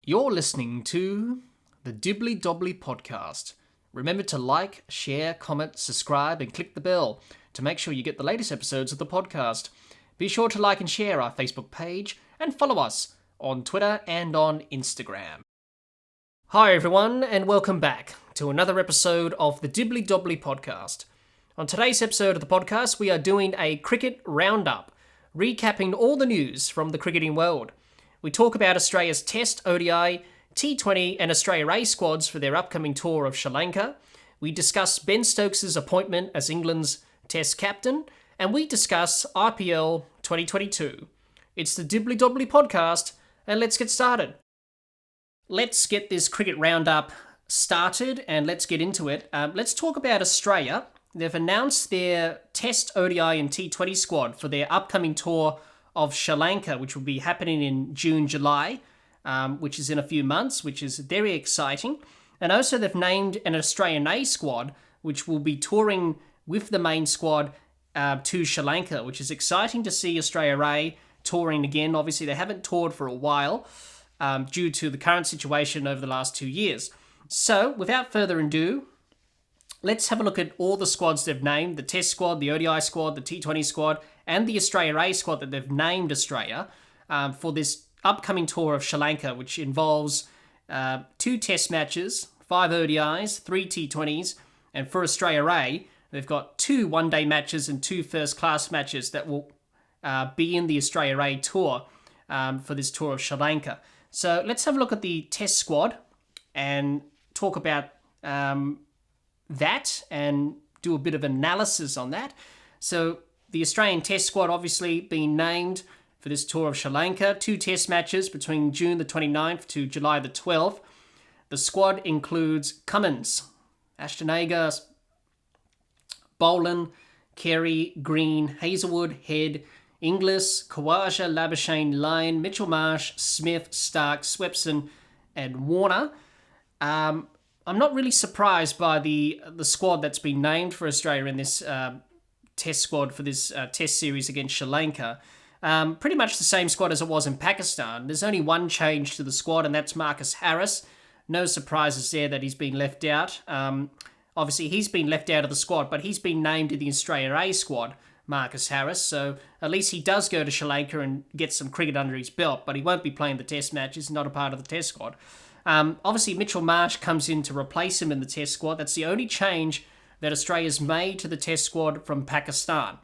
You're listening to the Dibbly Dobbly Podcast. Remember to like, share, comment, subscribe, and click the bell to make sure you get the latest episodes of the podcast. Be sure to like and share our Facebook page and follow us on Twitter and on Instagram. Hi everyone, and welcome back to another episode of the Dibbly Dobbly Podcast. On today's episode of the podcast, we are doing a Cricket Roundup, recapping all the news from the cricketing world. We talk about Australia's Test, ODI, T20 and Australia A squads for their upcoming tour of Sri Lanka. We discuss Ben Stokes' appointment as England's Test captain. And we discuss IPL 2022. It's the Dibbly Dobbly Podcast, and let's get started. Let's get this Cricket Roundup started, and let's get into it. Let's talk about Australia. They've announced their Test, ODI and T20 squad for their upcoming tour of Sri Lanka, which will be happening in June, July, which is in a few months, which is very exciting. And also they've named an Australian A squad, which will be touring with the main squad to Sri Lanka, which is exciting to see Australia A touring again. Obviously, they haven't toured for a while due to the current situation over the last 2 years. So, without further ado, let's have a look at all the squads they've named, the Test squad, the ODI squad, the T20 squad, and the Australia A squad that they've named Australia for this upcoming tour of Sri Lanka, which involves 2 Test matches, 5 ODIs, 3 T20s, and for Australia A, they've got 2 one-day matches and 2 first-class matches that will be in the Australia A tour for this tour of Sri Lanka. So let's have a look at the Test squad and talk about that and do a bit of analysis on that. So the Australian Test squad obviously being named for this tour of Sri Lanka. 2 Test matches between June the 29th to July the 12th. The squad includes Cummins, Ashton Agar, Boland, Carey, Green, Hazelwood, Head, Inglis, Khawaja, Labuschagne, Lyon, Mitchell Marsh, Smith, Stark, Swepson, and Warner. I'm not really surprised by the squad that's been named for Australia in this Test squad for this Test series against Sri Lanka. Pretty much the same squad as it was in Pakistan. There's only one change to the squad, and that's Marcus Harris. No surprises there that he's been left out. Obviously, he's been left out of the squad, but he's been named to the Australia A squad, Marcus Harris. So at least he does go to Sri Lanka and get some cricket under his belt, but he won't be playing the Test matches, not a part of the Test squad. Obviously, Mitchell Marsh comes in to replace him in the Test squad. That's the only change that Australia's made to the Test squad from Pakistan.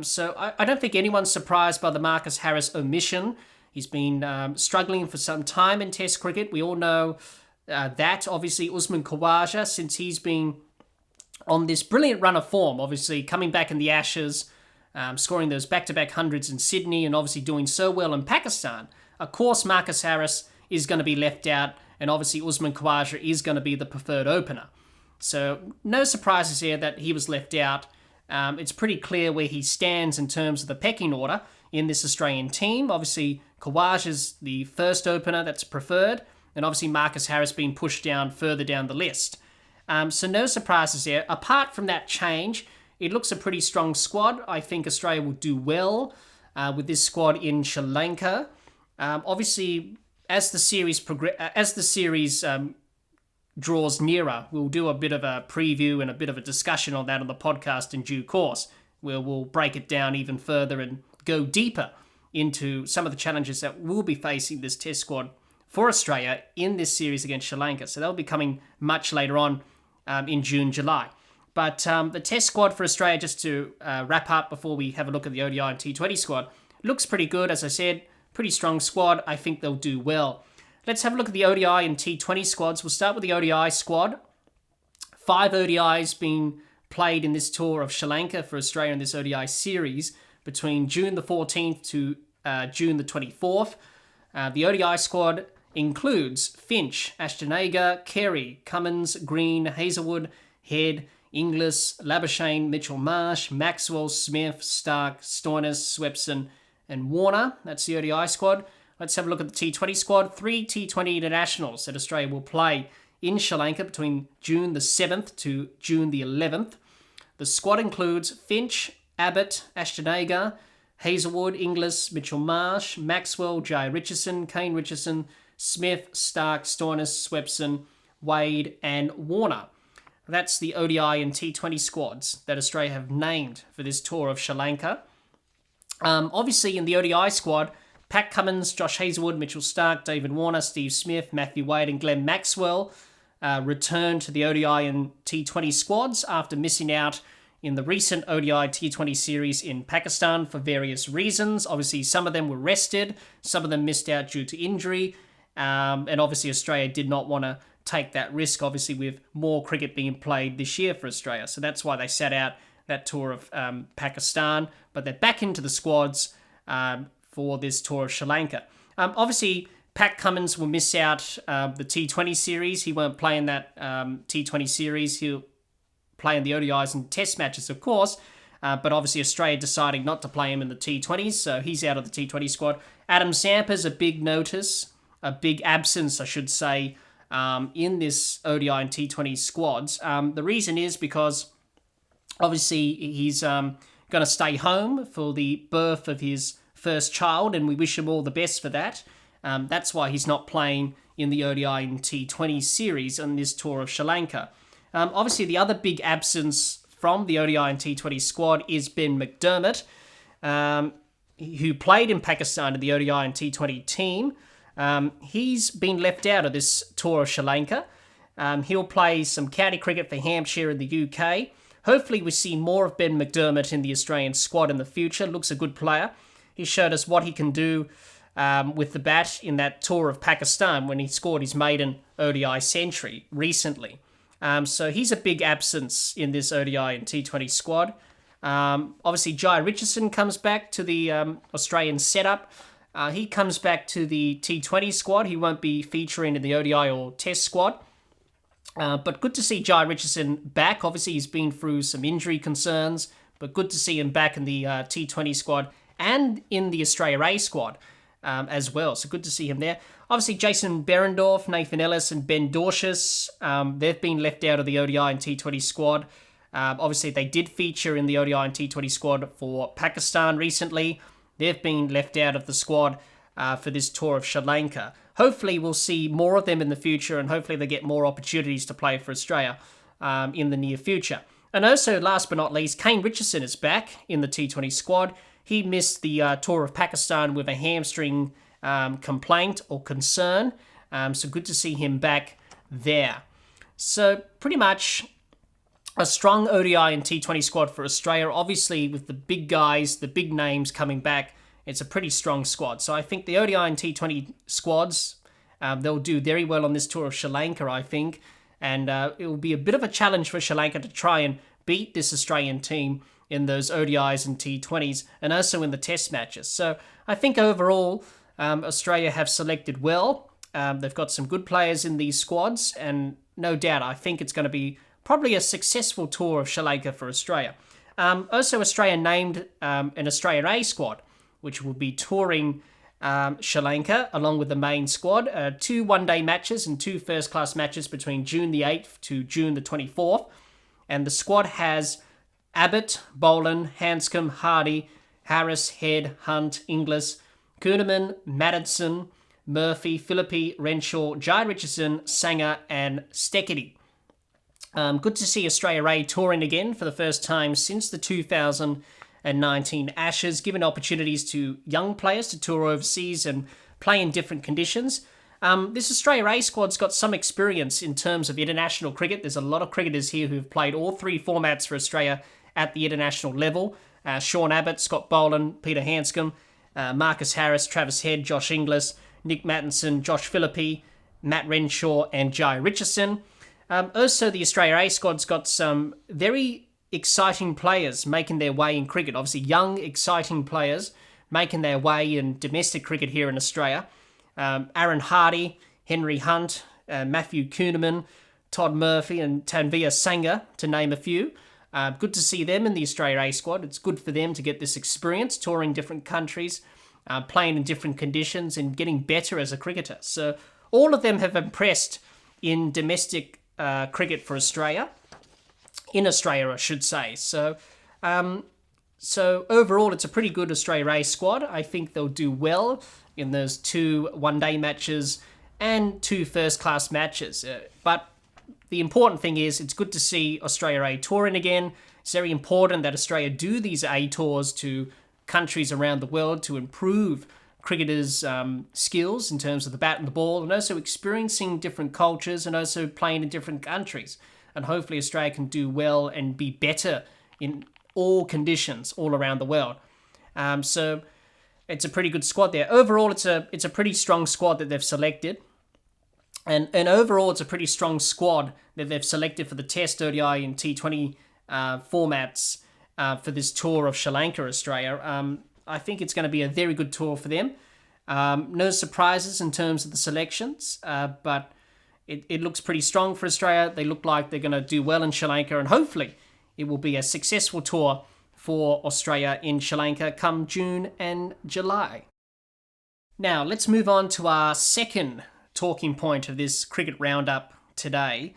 So I don't think anyone's surprised by the Marcus Harris omission. He's been struggling for some time in Test cricket. We all know that. Obviously, Usman Khawaja, since he's been on this brilliant run of form, obviously coming back in the Ashes, scoring those back-to-back hundreds in Sydney, and obviously doing so well in Pakistan. Of course, Marcus Harris is going to be left out, and obviously Usman Khawaja is going to be the preferred opener. So no surprises here that he was left out. It's pretty clear where he stands in terms of the pecking order in this Australian team. Obviously, Khawaja's the first opener that's preferred, and obviously Marcus Harris being pushed down further down the list. So no surprises there. Apart from that change, it looks a pretty strong squad. I think Australia will do well with this squad in Sri Lanka. Obviously, as the series draws nearer, we'll do a bit of a preview and a bit of a discussion on that on the podcast in due course, where we'll break it down even further and go deeper into some of the challenges that we'll be facing this Test squad for Australia in this series against Sri Lanka. So that'll be coming much later on in June, July. But the Test squad for Australia, just to wrap up before we have a look at the ODI and T20 squad, looks pretty good. As I said, pretty strong squad. I think they'll do well. Let's have a look at the ODI and T20 squads. We'll start with the ODI squad. 5 ODIs being played in this tour of Sri Lanka for Australia in this ODI series between June the 14th to June the 24th. The ODI squad includes Finch, Ashton Agar, Carey, Cummins, Green, Hazelwood, Head, Inglis, Labuschagne, Mitchell Marsh, Maxwell, Smith, Stark, Stoinis, Swepson, and Warner. That's the ODI squad. Let's have a look at the T20 squad. 3 T20 internationals that Australia will play in Sri Lanka between June the 7th to June the 11th. The squad includes Finch, Abbott, Ashton Agar, Hazelwood, Inglis, Mitchell Marsh, Maxwell, Jai Richardson, Kane Richardson, Smith, Stark, Stoinis, Swepson, Wade and Warner. That's the ODI and T20 squads that Australia have named for this tour of Sri Lanka. Obviously, in the ODI squad, Pat Cummins, Josh Hazlewood, Mitchell Stark, David Warner, Steve Smith, Matthew Wade and Glenn Maxwell returned to the ODI and T20 squads after missing out in the recent ODI T20 series in Pakistan for various reasons. Obviously, some of them were rested, some of them missed out due to injury, and obviously Australia did not want to take that risk, obviously, with more cricket being played this year for Australia. So that's why they sat out that tour of Pakistan, but they're back into the squads for this tour of Sri Lanka. Obviously, Pat Cummins will miss out the T20 series. He won't play in that T20 series. He'll play in the ODIs and Test matches, of course, but obviously Australia deciding not to play him in the T20s, so he's out of the T20 squad. Adam Sampers, a big absence, I should say, in this ODI and T20 squads. The reason is because obviously he's going to stay home for the birth of his first child, and we wish him all the best for that. That's why he's not playing in the ODI and T20 series on this tour of Sri Lanka. Obviously, the other big absence from the ODI and T20 squad is Ben McDermott, who played in Pakistan in the ODI and T20 team. He's been left out of this tour of Sri Lanka. He'll play some county cricket for Hampshire in the UK. Hopefully we see more of Ben McDermott in the Australian squad in the future. Looks a good player. He showed us what he can do with the bat in that tour of Pakistan when he scored his maiden ODI century recently. So he's a big absence in this ODI and T20 squad. Obviously, Jai Richardson comes back to the Australian setup. He comes back to the T20 squad. He won't be featuring in the ODI or Test squad. But good to see Jai Richardson back. Obviously, he's been through some injury concerns, but good to see him back in the T20 squad and in the Australia A squad as well. So good to see him there. Obviously, Jason Berendorf, Nathan Ellis and Ben Dorshus, they've been left out of the ODI and T20 squad. Obviously, they did feature in the ODI and T20 squad for Pakistan recently. They've been left out of the squad for this tour of Sri Lanka. Hopefully, we'll see more of them in the future, and hopefully they get more opportunities to play for Australia in the near future. And also, last but not least, Kane Richardson is back in the T20 squad. He missed the tour of Pakistan with a hamstring complaint or concern. So good to see him back there. So pretty much a strong ODI and T20 squad for Australia. Obviously, with the big guys, the big names coming back, it's a pretty strong squad. So I think the ODI and T20 squads, they'll do very well on this tour of Sri Lanka, I think. And it will be a bit of a challenge for Sri Lanka to try and beat this Australian team in those ODIs and T20s, and also in the Test matches. So I think overall, Australia have selected well. They've got some good players in these squads, and no doubt, I think it's going to be probably a successful tour of Sri Lanka for Australia. Also, Australia named an Australia A squad, which will be touring Sri Lanka along with the main squad. 2 one-day matches and 2 first-class matches between June the 8th to June the 24th. And the squad has Abbott, Boland, Hanscom, Hardy, Harris, Head, Hunt, Inglis, Kuhneman, Madison, Murphy, Philippi, Renshaw, Jai Richardson, Sanger, and Steketee. Good to see Australia A touring again for the first time since the 2019 Ashes, giving opportunities to young players to tour overseas and play in different conditions. This Australia A squad's got some experience in terms of international cricket. There's a lot of cricketers here who've played all 3 formats for Australia at the international level. Sean Abbott, Scott Boland, Peter Hanscom, Marcus Harris, Travis Head, Josh Inglis, Nick Mattinson, Josh Philippi, Matt Renshaw, and Jai Richardson. Also, the Australia A squad's got some very exciting players making their way in cricket. Obviously, young, exciting players making their way in domestic cricket here in Australia. Aaron Hardy, Henry Hunt, Matthew Kuhneman, Todd Murphy, and Tanvir Sanger, to name a few. Good to see them in the Australia A squad. It's good for them to get this experience, touring different countries, playing in different conditions, and getting better as a cricketer. So all of them have impressed in domestic cricket for Australia. In Australia, I should say. So overall, it's a pretty good Australia A squad. I think they'll do well in those 2 one-day matches and 2 first-class matches. But the important thing is it's good to see Australia A touring again. It's very important that Australia do these A tours to countries around the world to improve cricketers' skills in terms of the bat and the ball, and also experiencing different cultures and also playing in different countries. And hopefully Australia can do well and be better in all conditions all around the world. So it's a pretty good squad there. Overall, it's a pretty strong squad that they've selected. And overall, it's a pretty strong squad that they've selected for the Test, ODI, and T20 formats for this tour of Sri Lanka, Australia. I think it's going to be a very good tour for them. No surprises in terms of the selections, but it looks pretty strong for Australia. They look like they're going to do well in Sri Lanka, and hopefully it will be a successful tour for Australia in Sri Lanka come June and July. Now, let's move on to our second talking point of this Cricket Roundup today,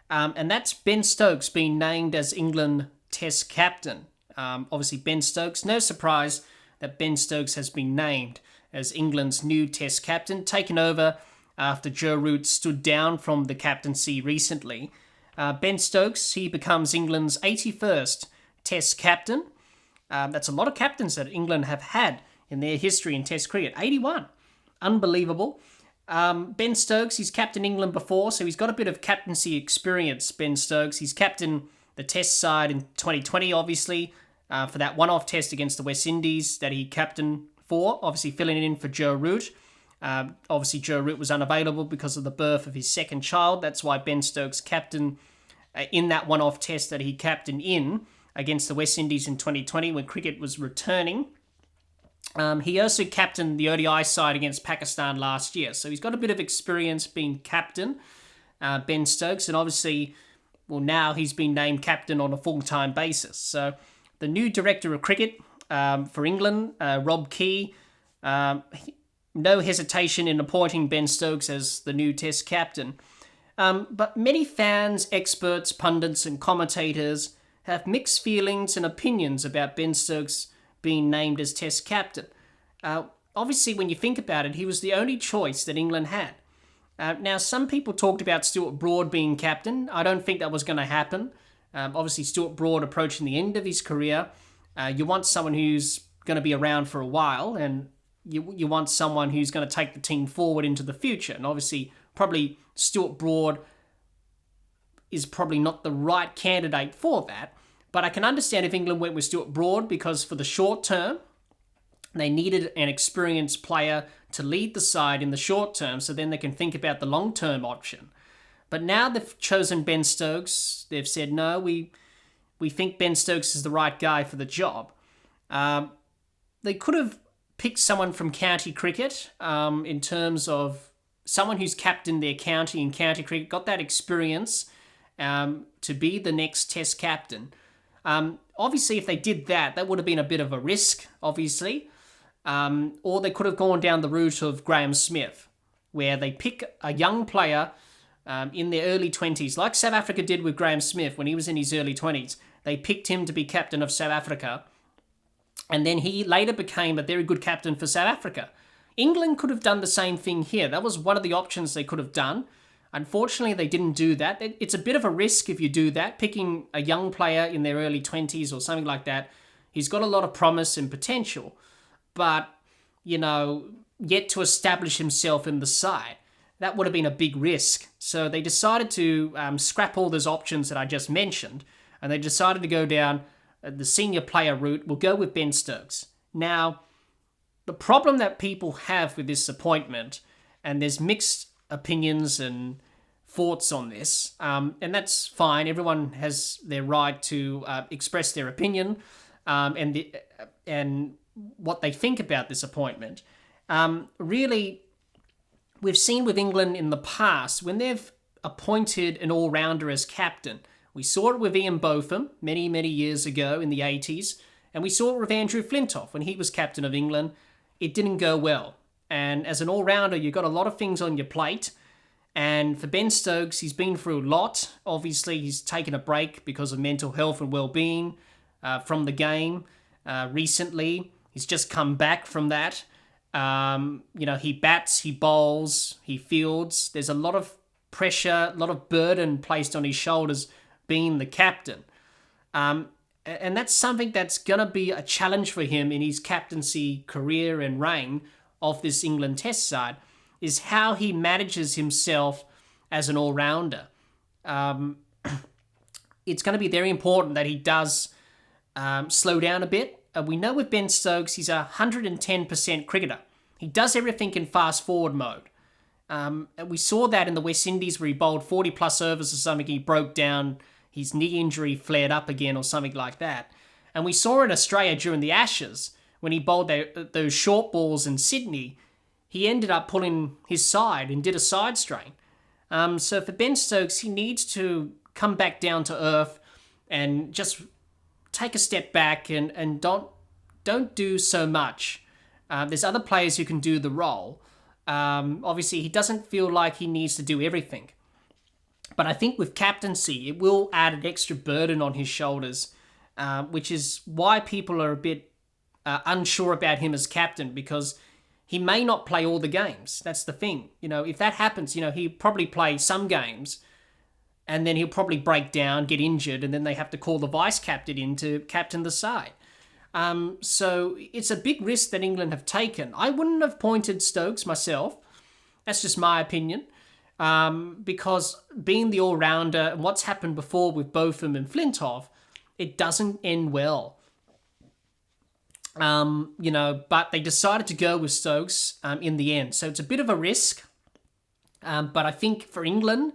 and that's Ben Stokes being named as England Test captain. Obviously, Ben Stokes, no surprise that Ben Stokes has been named as England's new Test captain, taken over after Joe Root stood down from the captaincy recently. Ben Stokes, he becomes England's 81st Test captain. That's a lot of captains that England have had in their history in Test cricket. 81. Unbelievable. Ben Stokes, he's captained England before, so he's got a bit of captaincy experience, Ben Stokes. He's captained the Test side in 2020, obviously, for that one-off Test against the West Indies that he captained for, obviously filling in for Joe Root. Obviously, Joe Root was unavailable because of the birth of his second child. That's why Ben Stokes captained in that one-off Test that he captained in against the West Indies in 2020 when cricket was returning. He also captained the ODI side against Pakistan last year. So he's got a bit of experience being captain, Ben Stokes. And obviously, well, now he's been named captain on a full-time basis. So the new director of cricket for England, Rob Key, no hesitation in appointing Ben Stokes as the new Test captain. But many fans, experts, pundits and commentators have mixed feelings and opinions about Ben Stokes being named as Test captain. Obviously, when you think about it, he was the only choice that England had. Now, some people talked about Stuart Broad being captain. I don't think that was going to happen. Obviously, Stuart Broad approaching the end of his career. You want someone who's going to be around for a while, and you want someone who's going to take the team forward into the future. And obviously, probably Stuart Broad is probably not the right candidate for that. But I can understand if England went with Stuart Broad because for the short term, they needed an experienced player to lead the side in the short term so then they can think about the long-term option. But now they've chosen Ben Stokes. They've said, no, we think Ben Stokes is the right guy for the job. They could have picked someone from county cricket in terms of someone who's captained their county in county cricket, got that experience to be the next Test captain. Obviously, if they did that, that would have been a bit of a risk, obviously. Or they could have gone down the route of Graham Smith, where they pick a young player in their early 20s, like South Africa did with Graham Smith when he was in his early 20s. They picked him to be captain of South Africa, and then he later became a very good captain for South Africa. England could have done the same thing here. That was one of the options they could have done. Unfortunately, they didn't do that. It's a bit of a risk if you do that, picking a young player in their early 20s or something like that. He's got a lot of promise and potential, but, yet to establish himself in the side. That would have been a big risk. So they decided to scrap all those options that I just mentioned, and they decided to go down the senior player route. We'll go with Ben Stokes. Now, the problem that people have with this appointment, and there's mixed opinions and thoughts on this, and that's fine. Everyone has their right to express their opinion and what they think about this appointment. Really, we've seen with England in the past, when they've appointed an all-rounder as captain, we saw it with Ian Botham many, many years ago in the 80s, and we saw it with Andrew Flintoff when he was captain of England. It didn't go well. And as an all-rounder, you've got a lot of things on your plate. And for Ben Stokes, he's been through a lot. Obviously, he's taken a break because of mental health and well-being from the game recently. He's just come back from that. He bats, he bowls, he fields. There's a lot of pressure, a lot of burden placed on his shoulders being the captain. And that's something that's going to be a challenge for him in his captaincy career and reign of this England Test side, is how he manages himself as an all-rounder. It's going to be very important that he does slow down a bit. We know with Ben Stokes, he's a 110% cricketer. He does everything in fast-forward mode. And we saw that in the West Indies where he bowled 40-plus overs or something. He broke down, his knee injury flared up again or something like that. And we saw in Australia during the Ashes, when he bowled those short balls in Sydney, he ended up pulling his side and did a side strain. So for Ben Stokes, he needs to come back down to earth and just take a step back and don't do so much. There's other players who can do the role. Obviously, he doesn't feel like he needs to do everything. But I think with captaincy, it will add an extra burden on his shoulders, which is why people are a bit unsure about him as captain, because he may not play all the games. That's the thing. If that happens, he'll probably play some games and then he'll probably break down, get injured, and then they have to call the vice captain in to captain the side. So it's a big risk that England have taken. I wouldn't have pointed Stokes myself. That's just my opinion. Because being the all-rounder and what's happened before with Botham and Flintoff, it doesn't end well. But they decided to go with Stokes in the end. So it's a bit of a risk. But I think for England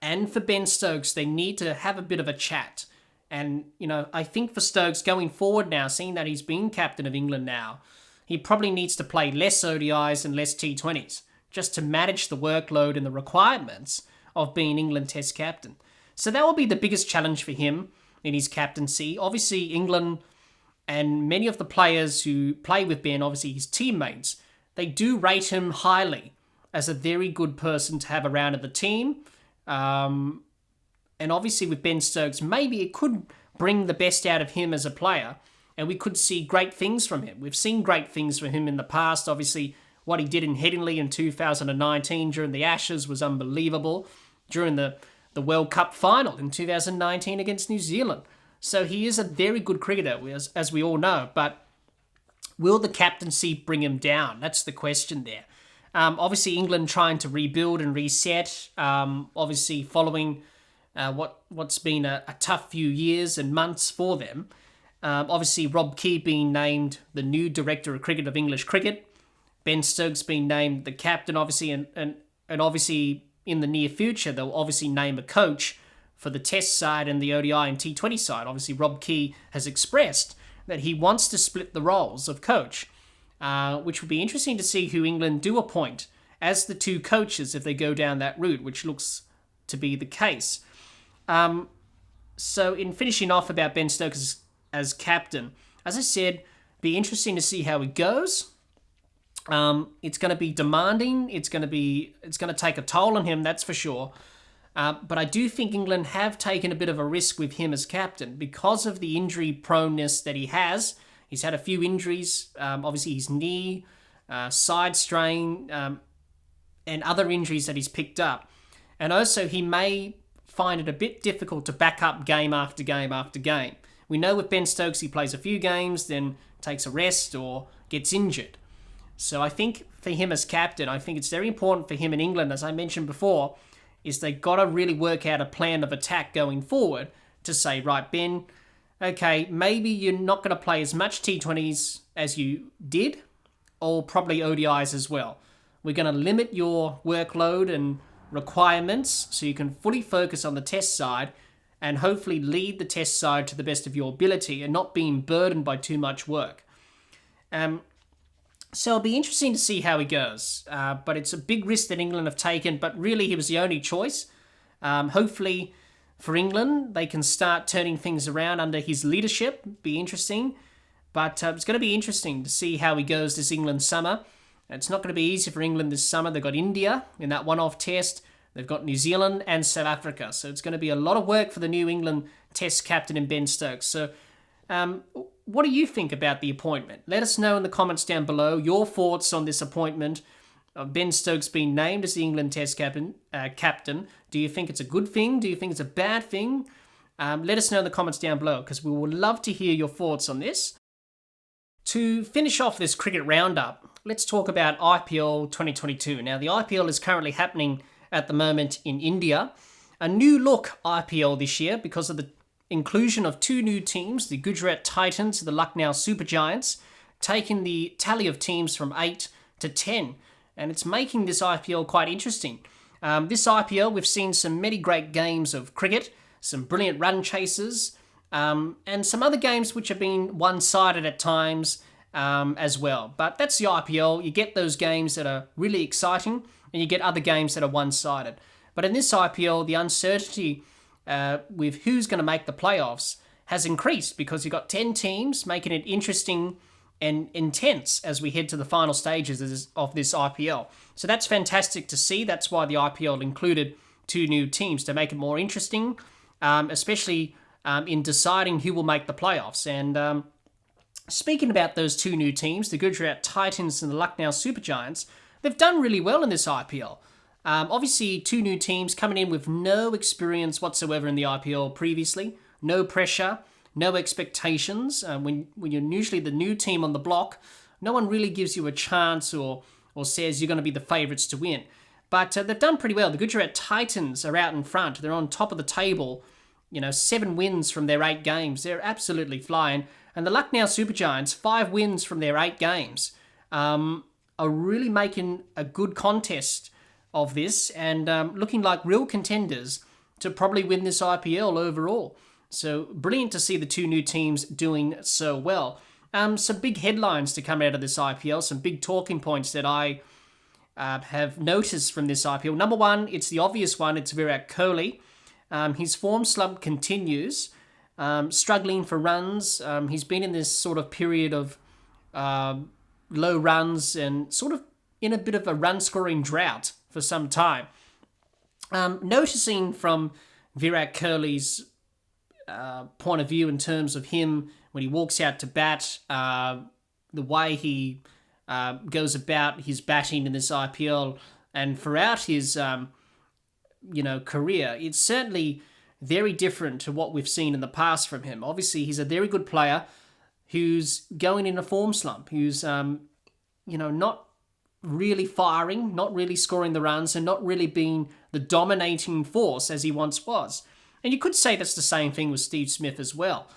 and for Ben Stokes, they need to have a bit of a chat. And, I think for Stokes going forward now, seeing that he's been captain of England now, he probably needs to play less ODIs and less T20s just to manage the workload and the requirements of being England Test captain. So that will be the biggest challenge for him in his captaincy. Obviously, England and many of the players who play with Ben, obviously his teammates, they do rate him highly as a very good person to have around in the team. And obviously with Ben Stokes, maybe it could bring the best out of him as a player, and we could see great things from him. We've seen great things from him in the past. Obviously, what he did in Headingley in 2019 during the Ashes was unbelievable. During the World Cup final in 2019 against New Zealand. So he is a very good cricketer, as we all know. But will the captaincy bring him down? That's the question there. Obviously, England trying to rebuild and reset. Obviously, following what's been a tough few years and months for them. Obviously, Rob Key being named the new Director of Cricket of English Cricket. Ben Stokes being named the captain, obviously, and obviously in the near future, they'll obviously name a coach for the Test side and the ODI and T20 side. Obviously, Rob Key has expressed that he wants to split the roles of coach, which would be interesting to see who England do appoint as the two coaches if they go down that route, which looks to be the case. So in finishing off about Ben Stokes as captain, as I said, be interesting to see how it goes. It's going to be demanding. It's going to take a toll on him, that's for sure. But I do think England have taken a bit of a risk with him as captain because of the injury proneness that he has. He's had a few injuries, obviously his knee, side strain, and other injuries that he's picked up. And also he may find it a bit difficult to back up game after game after game. We know with Ben Stokes he plays a few games, then takes a rest or gets injured. So I think for him as captain, I think it's very important for him in England, as I mentioned before, is they got to really work out a plan of attack going forward to say, right, Ben, okay, maybe you're not going to play as much T20s as you did, or probably ODIs as well. We're going to limit your workload and requirements so you can fully focus on the Test side and hopefully lead the Test side to the best of your ability and not being burdened by too much work. So it'll be interesting to see how he goes. But it's a big risk that England have taken, but really he was the only choice. Hopefully for England, they can start turning things around under his leadership. Be interesting. But it's going to be interesting to see how he goes this England summer. It's not going to be easy for England this summer. They've got India in that one-off test. They've got New Zealand and South Africa. So it's going to be a lot of work for the new England Test captain in Ben Stokes. So what do you think about the appointment? Let us know in the comments down below your thoughts on this appointment of Ben Stokes being named as the England Test captain. Do you think it's a good thing? Do you think it's a bad thing? Let us know in the comments down below, because we would love to hear your thoughts on this. To finish off this cricket roundup, let's talk about IPL 2022. Now, the IPL is currently happening at the moment in India. A new look IPL this year because of the inclusion of two new teams, the Gujarat Titans and the Lucknow Super Giants, taking the tally of teams from 8 to 10. And it's making this IPL quite interesting. This IPL, we've seen many great games of cricket, some brilliant run chases, and some other games which have been one-sided at times as well. But that's the IPL. You get those games that are really exciting, and you get other games that are one-sided. But in this IPL, the uncertainty with who's going to make the playoffs has increased because you've got 10 teams, making it interesting and intense as we head to the final stages of this IPL. So that's fantastic to see. That's why the IPL included two new teams, to make it more interesting, especially in deciding who will make the playoffs. And speaking about those two new teams, the Gujarat Titans and the Lucknow Super Giants, they've done really well in this IPL. Obviously, two new teams coming in with no experience whatsoever in the IPL previously, no pressure, no expectations. When you're usually the new team on the block, no one really gives you a chance or says you're going to be the favourites to win. But they've done pretty well. The Gujarat Titans are out in front. They're on top of the table. 7 wins from their 8 games. They're absolutely flying. And the Lucknow Super Giants, 5 wins from their 8 games, are really making a good contest of this and looking like real contenders to probably win this IPL overall. So brilliant to see the two new teams doing so well. Some big headlines to come out of this IPL, some big talking points that I have noticed from this IPL. Number one, it's the obvious one, it's Virat Kohli. His form slump continues, struggling for runs. He's been in this sort of period of low runs and sort of in a bit of a run-scoring drought for some time. Noticing from Virat Kohli's point of view in terms of him when he walks out to bat, the way he goes about his batting in this IPL and throughout his career, it's certainly very different to what we've seen in the past from him. Obviously, he's a very good player who's going in a form slump, who's not really firing, not really scoring the runs, and not really being the dominating force as he once was. And you could say that's the same thing with Steve Smith as well.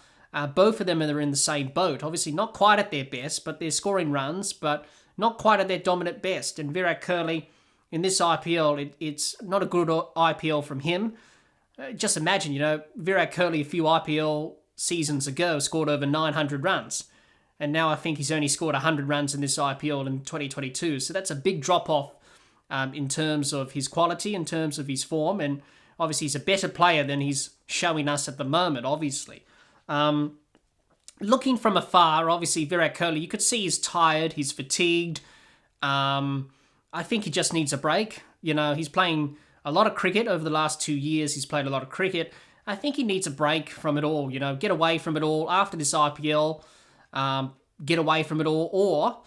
Both of them are in the same boat. Obviously not quite at their best, but they're scoring runs, but not quite at their dominant best. And Virat Kohli, in this IPL, it's not a good IPL from him. Just imagine, Virat Kohli a few IPL seasons ago scored over 900 runs. And now I think he's only scored 100 runs in this IPL in 2022. So that's a big drop-off in terms of his quality, in terms of his form. And obviously he's a better player than he's showing us at the moment, obviously. Looking from afar, obviously Virat Kohli, you could see he's tired, he's fatigued. I think he just needs a break. He's playing a lot of cricket over the last 2 years. He's played a lot of cricket. I think he needs a break from it all, get away from it all after this IPL. Get away from it all, or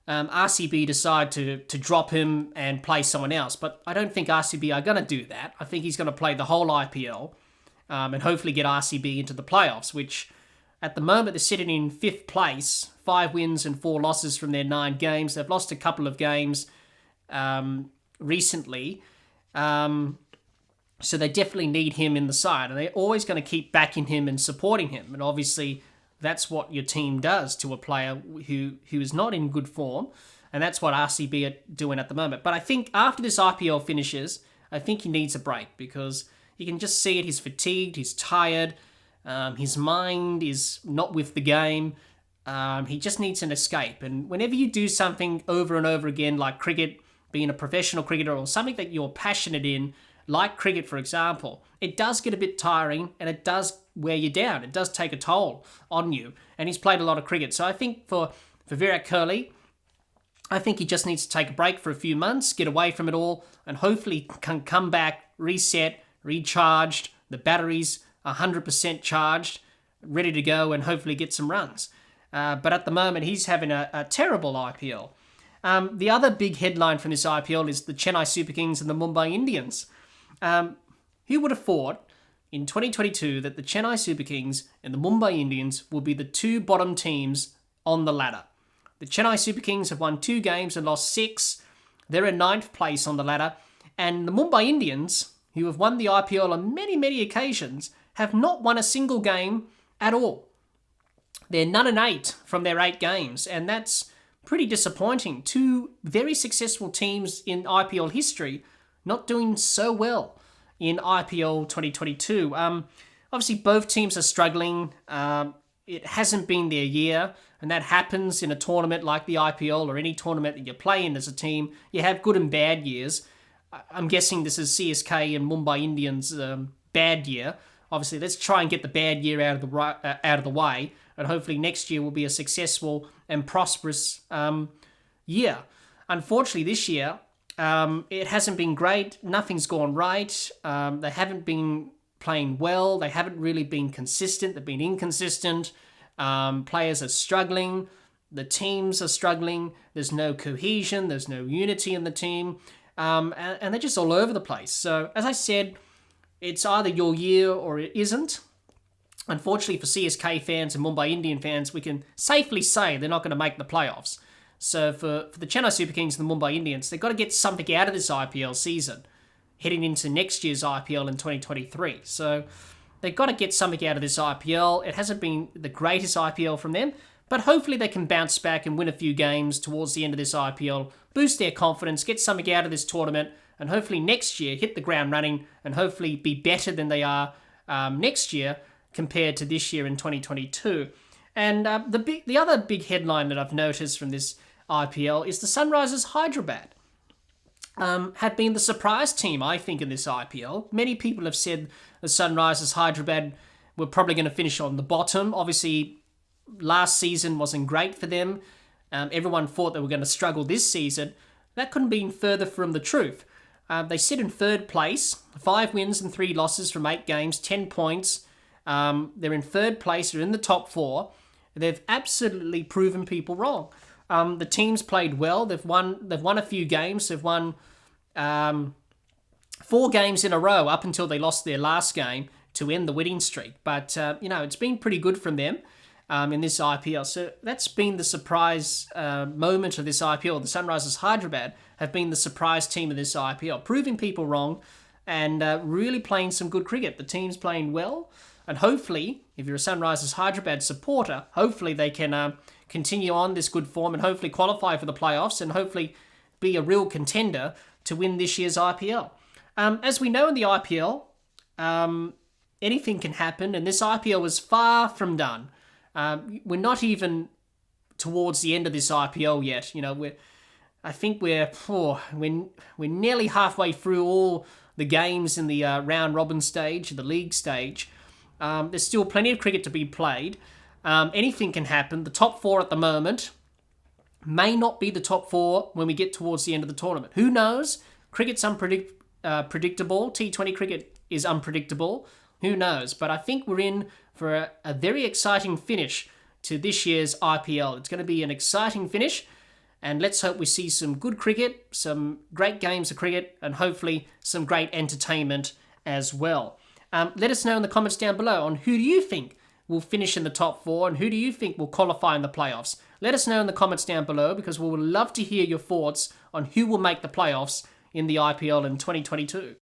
RCB decide to drop him and play someone else. But I don't think RCB are going to do that. I think he's going to play the whole IPL and hopefully get RCB into the playoffs, which at the moment they're sitting in 5th place, 5 wins and 4 losses from their 9 games. They've lost a couple of games recently, so they definitely need him in the side, and they're always going to keep backing him and supporting him. And obviously that's what your team does to a player who is not in good form, and that's what RCB are doing at the moment. But I think after this IPL finishes, I think he needs a break because you can just see it. He's fatigued, he's tired, his mind is not with the game. He just needs an escape. And whenever you do something over and over again, like cricket, being a professional cricketer, or something that you're passionate in, like cricket, for example, it does get a bit tiring and it does wear you down. It does take a toll on you. And he's played a lot of cricket. So I think for Virat Kohli, I think he just needs to take a break for a few months, get away from it all, and hopefully can come back, reset, recharged, the batteries 100% charged, ready to go, and hopefully get some runs. but at the moment he's having a terrible IPL. The other big headline from this IPL is the Chennai Super Kings and the Mumbai Indians. Who would have thought in 2022 that the Chennai Super Kings and the Mumbai Indians will be the two bottom teams on the ladder? The Chennai Super Kings have won 2 games and lost 6. They're in 9th place on the ladder. And the Mumbai Indians, who have won the IPL on many, many occasions, have not won a single game at all. They're 9-8 from their 8 games, and that's pretty disappointing. 2 very successful teams in IPL history not doing so well in IPL 2022. Obviously, both teams are struggling. It hasn't been their year, and that happens in a tournament like the IPL or any tournament that you play in as a team. You have good and bad years. I'm guessing this is CSK and Mumbai Indians' bad year. Obviously, let's try and get the bad year out of the way, and hopefully next year will be a successful and prosperous year. Unfortunately, this year, it hasn't been great. Nothing's gone right. They haven't been playing well. They haven't really been consistent. They've been inconsistent. Players are struggling. The teams are struggling. There's no cohesion. There's no unity in the team. And they're just all over the place. So, as I said, it's either your year or it isn't. Unfortunately for CSK fans and Mumbai Indian fans, we can safely say they're not going to make the playoffs. So for the Chennai Super Kings and the Mumbai Indians, they've got to get something out of this IPL season, heading into next year's IPL in 2023. So they've got to get something out of this IPL. It hasn't been the greatest IPL from them, but hopefully they can bounce back and win a few games towards the end of this IPL, boost their confidence, get something out of this tournament, and hopefully next year hit the ground running and hopefully be better than they are next year compared to this year in 2022. And the other big headline that I've noticed from this IPL is the Sunrisers Hyderabad have been the surprise team, I think, in this IPL. Many people have said the Sunrisers Hyderabad were probably going to finish on the bottom. Obviously, last season wasn't great for them. Everyone thought they were going to struggle this season. That couldn't be further from the truth. They sit in 3rd place, 5 wins and 3 losses from 8 games, 10 points. They're in 3rd place, they're in the top 4. They've absolutely proven people wrong. The team's played well. They've won a few games. They've won 4 games in a row up until they lost their last game to end the winning streak. But, it's been pretty good from them in this IPL. So that's been the surprise moment of this IPL. The Sunrisers Hyderabad have been the surprise team of this IPL, proving people wrong and really playing some good cricket. The team's playing well. And hopefully, if you're a Sunrisers Hyderabad supporter, hopefully they can continue on this good form and hopefully qualify for the playoffs and hopefully be a real contender to win this year's IPL. As we know in the IPL, anything can happen, and this IPL is far from done. We're not even towards the end of this IPL yet. I think we're nearly halfway through all the games in the round robin stage, the league stage. There's still plenty of cricket to be played. Anything can happen. The top 4 at the moment may not be the top 4 when we get towards the end of the tournament. Who knows? Cricket's unpredictable. T20 cricket is unpredictable. Who knows? But I think we're in for a very exciting finish to this year's IPL. It's going to be an exciting finish, and let's hope we see some good cricket, some great games of cricket, and hopefully some great entertainment as well. Let us know in the comments down below on who do you think will finish in the top 4 and who do you think will qualify in the playoffs. Let us know in the comments down below because we would love to hear your thoughts on who will make the playoffs in the IPL in 2022.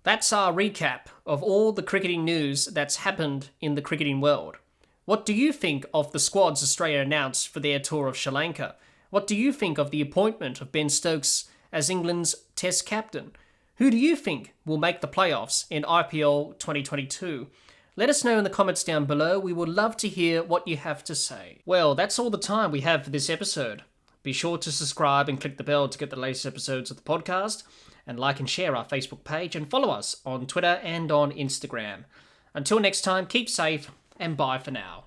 That's our recap of all the cricketing news that's happened in the cricketing world. What do you think of the squads Australia announced for their tour of Sri Lanka? What do you think of the appointment of Ben Stokes as England's Test captain? Who do you think will make the playoffs in IPL 2022? Let us know in the comments down below. We would love to hear what you have to say. Well, that's all the time we have for this episode. Be sure to subscribe and click the bell to get the latest episodes of the podcast, and like and share our Facebook page and follow us on Twitter and on Instagram. Until next time, keep safe and bye for now.